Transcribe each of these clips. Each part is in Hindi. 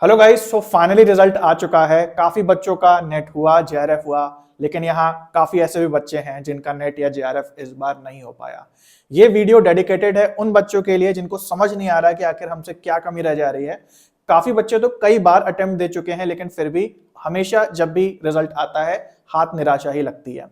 Hello guys, so finally result आ चुका है। काफी बच्चों का नेट हुआ, जेआरएफ हुआ, लेकिन यहाँ काफी ऐसे भी बच्चे हैं जिनका नेट या जेआरएफ इस बार नहीं हो पाया। ये वीडियो डेडिकेटेड है उन बच्चों के लिए जिनको समझ नहीं आ रहा कि आखिर हमसे क्या कमी रह जा रही है। काफी बच्चे तो कई बार अटेम्प्ट दे चुके हैं, लेकिन फिर भी हमेशा जब भी रिजल्ट आता है हाथ निराशा ही लगती है।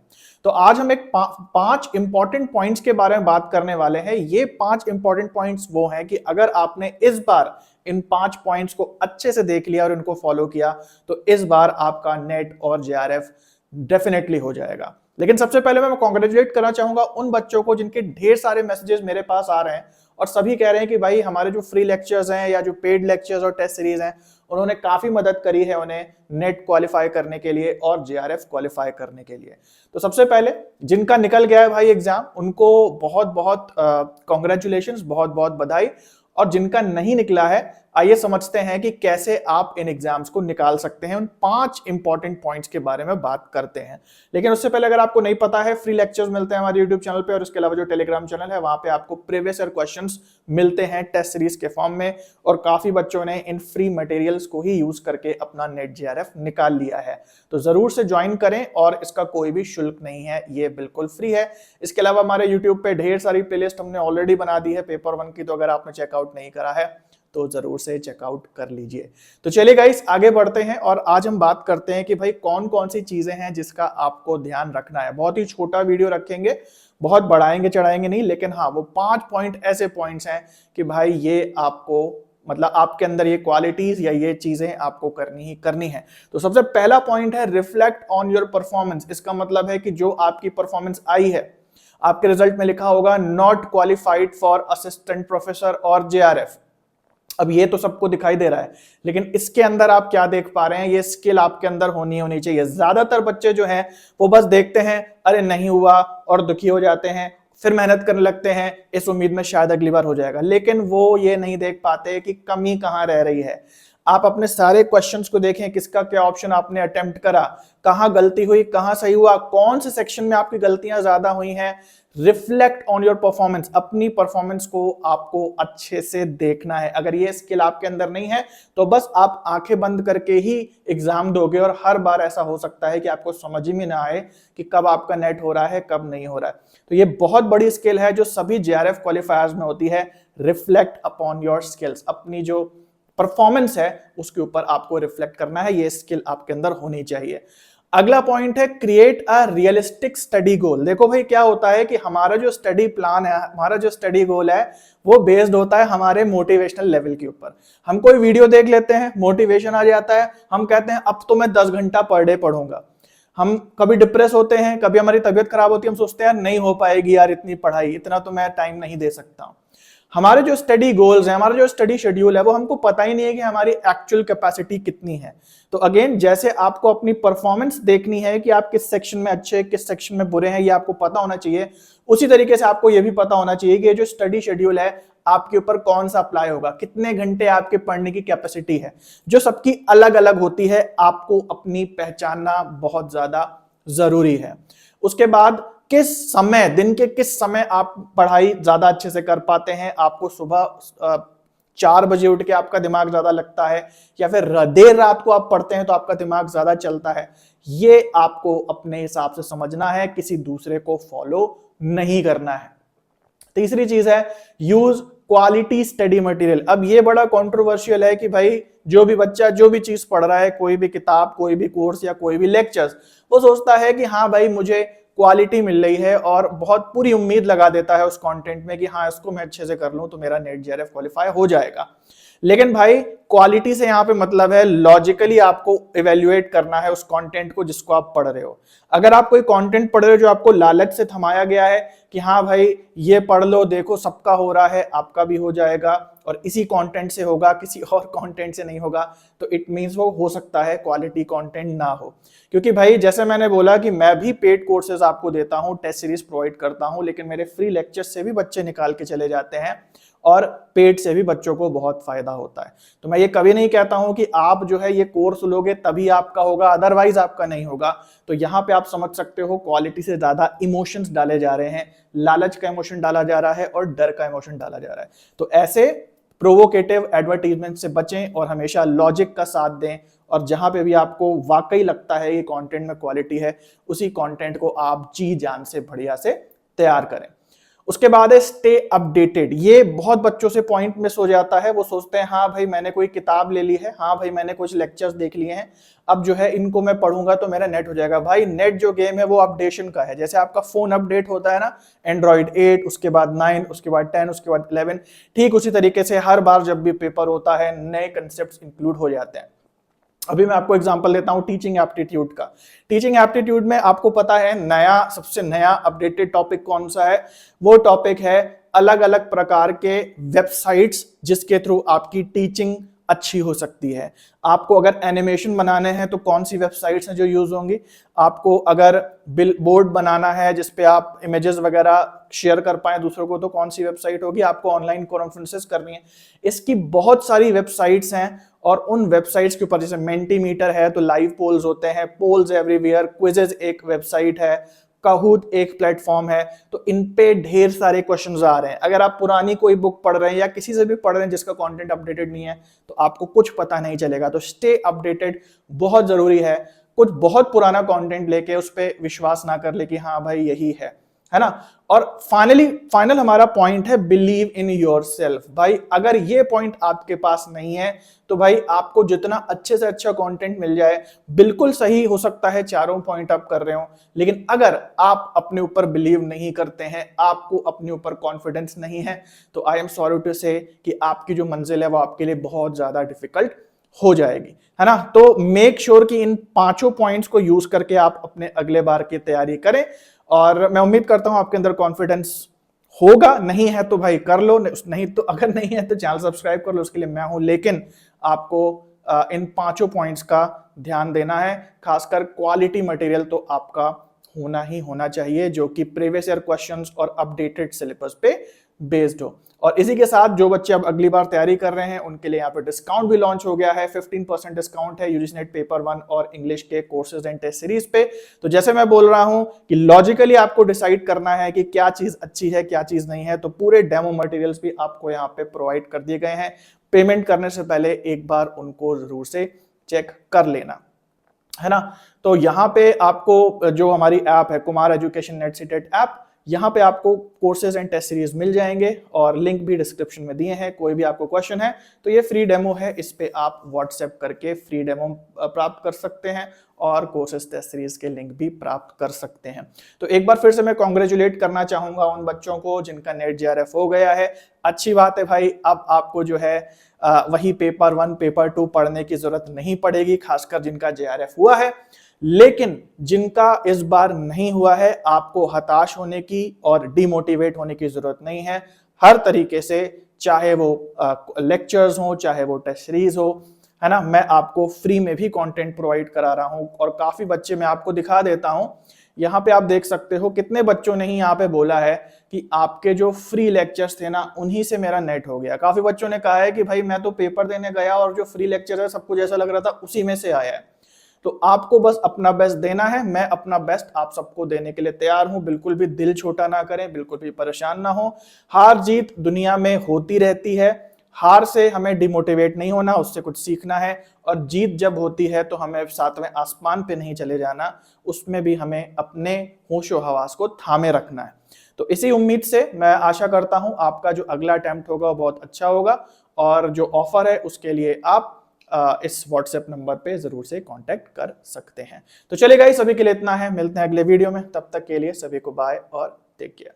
तो आज हम एक पांच इंपॉर्टेंट पॉइंट्स के बारे में बात करने वाले हैं। ये 5 इंपॉर्टेंट पॉइंट्स वो हैं कि अगर आपने इस बार इन 5 पॉइंट्स को अच्छे से देख लिया और इनको फॉलो किया तो इस बार आपका नेट और जेआरएफ डेफिनेटली हो जाएगा। लेकिन सबसे पहले मैं कॉन्ग्रेचुलेट करना चाहूंगा उन बच्चों को जिनके ढेर सारे मैसेजेस मेरे पास आ रहे हैं और सभी कह रहे हैं कि भाई हमारे जो फ्री लेक्चर्स हैं या जो पेड लेक्चर्स और टेस्ट सीरीज हैं उन्होंने काफी मदद करी है उन्हें नेट क्वालिफाई करने के लिए और जेआरएफ क्वालिफाई करने के लिए। तो सबसे पहले जिनका निकल गया है भाई एग्जाम, उनको बहुत बहुत कॉन्ग्रेचुलेशंस, बहुत बहुत बधाई। और जिनका नहीं निकला है, आइए समझते हैं कि कैसे आप इन एग्जाम्स को निकाल सकते हैं। उन 5 इंपॉर्टेंट पॉइंट्स के बारे में बात करते हैं। लेकिन उससे पहले अगर आपको नहीं पता है, फ्री लेक्चर्स मिलते हैं हमारे यूट्यूब चैनल पे और इसके अलावा जो टेलीग्राम चैनल है वहां पे आपको प्रीवियस ईयर क्वेश्चंस मिलते हैं टेस्ट सीरीज के फॉर्म में। और काफी बच्चों ने इन फ्री मटेरियल्स को ही यूज करके अपना नेट जेआरएफ निकाल लिया है। तो जरूर से ज्वाइन करें और इसका कोई भी शुल्क नहीं है, ये बिल्कुल फ्री है। इसके अलावा हमारे यूट्यूब पे ढेर सारी प्लेलिस्ट हमने ऑलरेडी बना दी है पेपर 1 की, तो अगर आपने चेकआउट नहीं करा है तो जरूर से चेकआउट कर लीजिए। तो चलिए गाइस आगे बढ़ते हैं और आज हम बात करते हैं कि भाई कौन कौन सी चीजें हैं जिसका आपको ध्यान रखना है। बहुत ही छोटा वीडियो रखेंगे, बहुत बढ़ाएंगे चढ़ाएंगे नहीं, लेकिन हाँ वो 5 पॉइंट ऐसे पॉइंट्स हैं कि भाई ये आपको मतलब आपके अंदर ये क्वालिटीज या ये चीजें आपको करनी ही करनी है। तो सबसे पहला पॉइंट है रिफ्लेक्ट ऑन योर परफॉर्मेंस। इसका मतलब है कि जो आपकी परफॉर्मेंस आई है, आपके रिजल्ट में लिखा होगा not qualified for assistant professor और जेआरएफ। अब ये तो सबको दिखाई दे रहा है, लेकिन इसके अंदर आप क्या देख पा रहे हैं, ये स्किल आपके अंदर होनी चाहिए। ज्यादातर बच्चे जो हैं वो बस देखते हैं अरे नहीं हुआ और दुखी हो जाते हैं, फिर मेहनत करने लगते हैं इस उम्मीद में शायद अगली बार हो जाएगा, लेकिन वो ये नहीं देख पाते कि कमी कहां रह रही है। आप अपने सारे क्वेश्चंस को देखें, किसका क्या ऑप्शन आपने अटेम्प्ट करा, कहां गलती हुई, कहां सही हुआ, कौन से सेक्शन में आपकी गलतियां ज्यादा हुई हैं। रिफ्लेक्ट ऑन योर परफॉर्मेंस, अपनी परफॉर्मेंस को आपको अच्छे से देखना है। अगर ये स्किल आपके अंदर नहीं है तो बस आप आंखें बंद करके ही एग्जाम दोगे और हर बार ऐसा हो सकता है कि आपको समझ ही में ना आए कि कब आपका नेट हो रहा है कब नहीं हो रहा है। तो ये बहुत बड़ी स्किल है जो सभी जेआरएफ क्वालिफायर्स में होती है। रिफ्लेक्ट अपॉन योर स्किल्स, अपनी जो परफॉर्मेंस है उसके ऊपर आपको रिफ्लेक्ट करना है, ये स्किल आपके अंदर होनी चाहिए। अगला पॉइंट है क्रिएट अ रियलिस्टिक स्टडी गोल। देखो भाई क्या होता है कि हमारा जो स्टडी प्लान है, हमारा जो स्टडी गोल है वो बेस्ड होता है हमारे मोटिवेशनल लेवल के ऊपर। हम कोई वीडियो देख लेते हैं, मोटिवेशन आ जाता है, हम कहते हैं अब तो मैं 10 घंटा पर डे पढ़ूंगा। हम कभी डिप्रेस होते हैं, कभी हमारी तबीयत खराब होती है, हम सोचते हैं नहीं हो पाएगी यार इतनी पढ़ाई, इतना तो मैं टाइम नहीं दे सकता। हमारे जो स्टडी गोल्स हैं, हमारा जो स्टडी शेड्यूल है, वो हमको पता ही नहीं है कि हमारी एक्चुअल कैपेसिटी कितनी है। तो अगेन जैसे आपको अपनी परफॉर्मेंस देखनी है कि आप किस सेक्शन में अच्छे किस सेक्शन में बुरे हैं, ये आपको पता होना चाहिए, उसी तरीके से आपको ये भी पता होना चाहिए कि ये जो स्टडी शेड्यूल है आपके ऊपर कौन सा अप्लाई होगा, कितने घंटे आपके पढ़ने की कैपेसिटी है, जो सबकी अलग अलग होती है। आपको अपनी पहचानना बहुत ज्यादा जरूरी है। उसके बाद किस समय, दिन के किस समय आप पढ़ाई ज्यादा अच्छे से कर पाते हैं। आपको सुबह 4 बजे उठ के आपका दिमाग ज्यादा लगता है या फिर देर रात को आप पढ़ते हैं तो आपका दिमाग ज्यादा चलता है, ये आपको अपने हिसाब से समझना है, किसी दूसरे को फॉलो नहीं करना है। तीसरी चीज है यूज क्वालिटी स्टडी मटेरियल। अब ये बड़ा कंट्रोवर्शियल है कि भाई जो भी बच्चा जो भी चीज पढ़ रहा है, कोई भी किताब, कोई भी कोर्स या कोई भी लेक्चर्स, वो सोचता है कि हाँ भाई मुझे क्वालिटी मिल रही है और बहुत पूरी उम्मीद लगा देता है उस कंटेंट में कि हाँ इसको मैं अच्छे से कर लूं तो मेरा नेट जेआरएफ क्वालिफाई हो जाएगा। लेकिन भाई क्वालिटी से यहाँ पे मतलब है लॉजिकली आपको इवेल्युएट करना है उस कंटेंट को जिसको आप पढ़ रहे हो। अगर आप कोई कंटेंट पढ़ रहे हो जो आपको लालच से थमाया गया है कि हाँ भाई ये पढ़ लो, देखो सबका हो रहा है आपका भी हो जाएगा और इसी कंटेंट से होगा, किसी और कंटेंट से नहीं होगा, तो इट मींस वो हो सकता है क्वालिटी कंटेंट ना हो। क्योंकि भाई जैसे मैंने बोला कि मैं भी पेड कोर्सेज आपको देता हूँ, टेस्ट सीरीज प्रोवाइड करता हूँ, लेकिन मेरे फ्री लेक्चर्स से भी बच्चे निकाल के चले जाते हैं और पेड से भी बच्चों को बहुत फायदा होता है। तो मैं ये कभी नहीं कहता हूं कि आप जो है ये कोर्स लोगे तभी आपका होगा, अदरवाइज आपका नहीं होगा। तो यहाँ पे आप समझ सकते हो क्वालिटी से ज्यादा इमोशंस डाले जा रहे हैं, लालच का इमोशन डाला जा रहा है और डर का इमोशन डाला जा रहा है। तो ऐसे प्रोवोकेटिव एडवर्टीजमेंट से बचें और हमेशा लॉजिक का साथ दें, और जहां पे भी आपको वाकई लगता है कि कंटेंट में क्वालिटी है, उसी कंटेंट को आप जी जान से बढ़िया से तैयार करें। उसके बाद है स्टे अपडेटेड। ये बहुत बच्चों से पॉइंट मिस हो जाता है। वो सोचते हैं हाँ भाई मैंने कोई किताब ले ली है, हाँ भाई मैंने कुछ लेक्चर्स देख लिए हैं, अब जो है इनको मैं पढ़ूंगा तो मेरा नेट हो जाएगा। भाई नेट जो गेम है वो अपडेशन का है। जैसे आपका फोन अपडेट होता है ना, एंड्रॉइड 8, उसके बाद 9, उसके बाद 10, उसके बाद 11, ठीक उसी तरीके से हर बार जब भी पेपर होता है नए कंसेप्ट इंक्लूड हो जाते हैं। अभी मैं आपको एग्जांपल देता हूं टीचिंग एप्टीट्यूड का। टीचिंग एप्टीट्यूड में आपको पता है नया, सबसे नया अपडेटेड टॉपिक कौन सा है? वो टॉपिक है अलग अलग प्रकार के वेबसाइट्स जिसके थ्रू आपकी टीचिंग अच्छी हो सकती है। आपको अगर एनिमेशन बनाने हैं तो कौन सी वेबसाइट्स हैं जो यूज होंगी? आपको अगर बिल बोर्ड बनाना है जिसपे आप इमेजेस वगैरह शेयर कर पाए दूसरों को तो कौन सी वेबसाइट होगी? आपको ऑनलाइन कॉन्फ्रेंसेस करनी है, इसकी बहुत सारी वेबसाइट्स हैं। और उन वेबसाइट्स के ऊपर जैसे मेंटीमीटर है तो लाइव पोल्स होते हैं, पोल्स एवरीवेयर, क्विजेज एक वेबसाइट है, काहूत एक प्लेटफॉर्म है, तो इन पे ढेर सारे क्वेश्चंस आ रहे हैं। अगर आप पुरानी कोई बुक पढ़ रहे हैं या किसी से भी पढ़ रहे हैं जिसका कंटेंट अपडेटेड नहीं है तो आपको कुछ पता नहीं चलेगा। तो स्टे अपडेटेड बहुत जरूरी है। कुछ बहुत पुराना कंटेंट लेके उस पर विश्वास ना कर ले कि हाँ भाई यही है ना। और फाइनल हमारा पॉइंट है बिलीव इन योरसेल्फ। भाई अगर ये पॉइंट आपके पास नहीं है तो भाई आपको जितना अच्छे से अच्छा कंटेंट मिल जाए, बिल्कुल सही हो सकता है चारों पॉइंट आप कर रहे हो, लेकिन अगर आप अपने ऊपर बिलीव नहीं करते हैं, आपको अपने ऊपर कॉन्फिडेंस नहीं है, तो आई एम सॉरी टू से कि आपकी जो मंजिल है वो आपके लिए बहुत ज्यादा डिफिकल्ट हो जाएगी, है ना। तो मेक श्योर कि इन 5 पॉइंट्स को यूज करके आप अपने अगले बार की तैयारी करें। और मैं उम्मीद करता हूं आपके अंदर कॉन्फिडेंस होगा। नहीं है तो भाई कर लो, नहीं तो अगर नहीं है तो चैनल सब्सक्राइब कर लो, उसके लिए मैं हूं। लेकिन आपको इन 5 पॉइंट्स का ध्यान देना है। खासकर क्वालिटी मटेरियल तो आपका होना ही होना चाहिए जो कि प्रीवियस ईयर क्वेश्चंस और अपडेटेड सिलेबस पे बेस्ड हो। और इसी के साथ जो बच्चे अब अगली बार तैयारी कर रहे हैं उनके लिए यहाँ पे डिस्काउंट भी लॉन्च हो गया है। 15% डिस्काउंट है यूजीसी नेट पेपर 1 और इंग्लिश के कोर्सेज एंड टेस्ट सीरीज पे। तो जैसे मैं बोल रहा हूं कि लॉजिकली आपको डिसाइड करना है कि क्या चीज अच्छी है क्या चीज नहीं है, तो पूरे डेमो मटेरियल्स भी आपको यहाँ पे प्रोवाइड कर दिए गए हैं। पेमेंट करने से पहले एक बार उनको जरूर से चेक कर लेना, है ना। तो यहाँ पे आपको जो हमारी ऐप है Kumar education net CTET app, यहाँ पे आपको कोर्सेज एंड टेस्ट सीरीज मिल जाएंगे और लिंक भी डिस्क्रिप्शन में दिए हैं। कोई भी आपको क्वेश्चन है तो ये फ्री डेमो है, इस पे आप व्हाट्सएप करके फ्री डेमो प्राप्त कर सकते हैं और कोर्सेज टेस्ट सीरीज के लिंक भी प्राप्त कर सकते हैं। तो एक बार फिर से मैं कॉन्ग्रेचुलेट करना चाहूंगा उन बच्चों को जिनका नेट जेआरएफ हो गया है। अच्छी बात है भाई, अब आपको जो है वही पेपर 1 पेपर 2 पढ़ने की जरूरत नहीं पड़ेगी, खासकर जिनका जेआरएफ हुआ है। लेकिन जिनका इस बार नहीं हुआ है, आपको हताश होने की और डिमोटिवेट होने की जरूरत नहीं है। हर तरीके से, चाहे वो लेक्चर्स हो, चाहे वो टेस्ट सीरीज हो, है ना, मैं आपको फ्री में भी कंटेंट प्रोवाइड करा रहा हूं। और काफी बच्चे मैं आपको दिखा देता हूं, यहाँ पे आप देख सकते हो कितने बच्चों ने ही यहाँ पे बोला है कि आपके जो फ्री लेक्चर्स थे ना उन्हीं से मेरा नेट हो गया। काफी बच्चों ने कहा है कि भाई मैं तो पेपर देने गया और जो फ्री लेक्चर है सब कुछ ऐसा लग रहा था उसी में से आया है। तो आपको बस अपना बेस्ट देना है। मैं अपना बेस्ट आप सबको देने के लिए तैयार हूं। बिल्कुल भी दिल छोटा ना करें, बिल्कुल भी परेशान ना हो। हार जीत दुनिया में होती रहती है, हार से हमें डिमोटिवेट नहीं होना, उससे कुछ सीखना है। और जीत जब होती है तो हमें 7वें आसमान पे नहीं चले जाना, उसमें भी हमें अपने होशो हवास को थामे रखना है। तो इसी उम्मीद से मैं आशा करता हूं आपका जो अगला अटेम्प्ट होगा वो बहुत अच्छा होगा। और जो ऑफर है उसके लिए आप इस व्हाट्सएप नंबर पे जरूर से कांटेक्ट कर सकते हैं। तो चलिए गाइस, सभी के लिए इतना है। मिलते हैं अगले वीडियो में, तब तक के लिए सभी को बाय और टेक केयर।